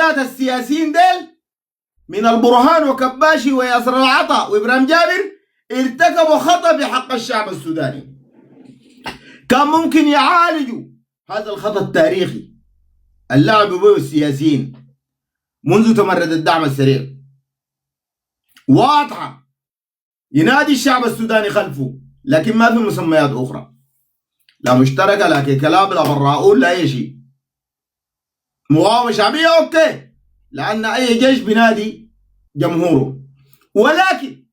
القادات السياسيين ديل من البرهان وكباشي وياسر العطا وإبراهيم جابر ارتكبوا خطأ بحق الشعب السوداني. كان ممكن يعالجوا هذا الخطأ التاريخي اللعب به السياسيين منذ تمرد الدعم السريع واضحة ينادي الشعب السوداني خلفه، لكن ما في مسميات أخرى، لا مشتركة لا كلام لا براؤون لا أي شيء. مقاومة شعبية أوكي، لأن أي جيش بنادي جمهوره، ولكن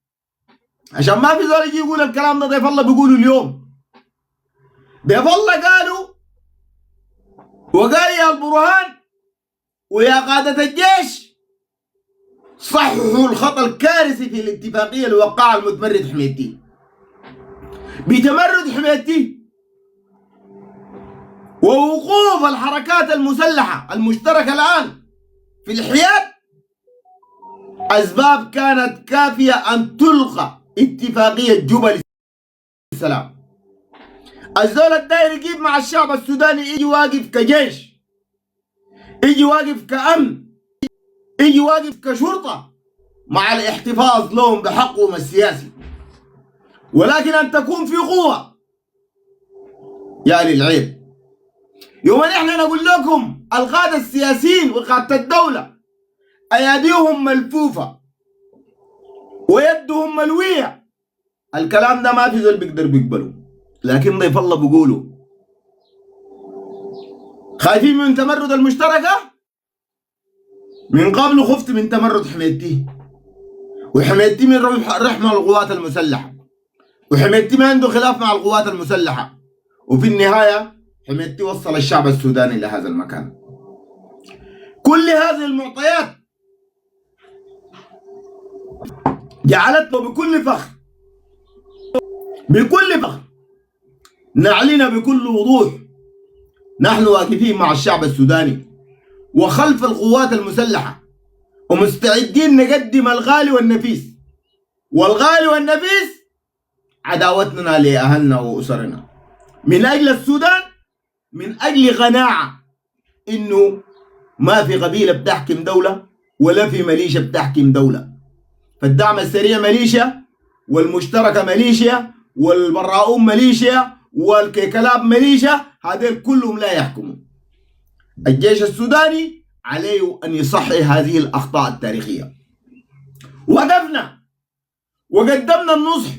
عشان ما في زول يجي يقول الكلام ده ضيف الله بيقولوا اليوم. ضيف الله قالوا وقال يا البرهان ويا قادة الجيش صححوا الخطأ الكارثي في الاتفاقية اللي وقعها المتمرد حميدتي. بتمرد حميدتي ووقوف الحركات المسلحة المشتركة الآن في الحياد أسباب كانت كافية أن تلغى اتفاقية جوبا للسلام. الزول الداير يجيب مع الشعب السوداني يجي واقف كجيش، يجي واقف كأمن، يجي واقف كشرطة مع الاحتفاظ لهم بحقهم السياسي، ولكن أن تكون في قوة يا للعيب. يوم احنا نقول لكم القادة السياسيين وقادة الدولة أياديهم ملفوفة ويدهم ملوية، الكلام ده ما في زول بيقدر بيقبله، لكن ضيف الله بيقولوا خايفين من تمرد المشتركة. من قبل خفت من تمرد حميدتي، وحميدتي من رحمة القوات المسلحة، وحميدتي ما عنده خلاف مع القوات المسلحة، وفي النهاية حميدتي وصل الشعب السوداني لهذا المكان. كل هذه المعطيات جعلتنا بكل فخر نعلن بكل وضوح نحن واقفين مع الشعب السوداني وخلف القوات المسلحة ومستعدين نقدم الغالي والنفيس، والغالي والنفيس عداوتنا لأهلنا وأسرنا من أجل السودان، من أجل قناعة إنه ما في قبيلة بتحكم دولة ولا في ميليشيا بتحكم دولة. فالدعم السريع ميليشيا، والمشتركة ميليشيا، والبراؤون ميليشيا، والكيكلاب ميليشيا، هذول كلهم لا يحكموا. الجيش السوداني عليه أن يصحح هذه الأخطاء التاريخية. وقفنا وقدمنا النصح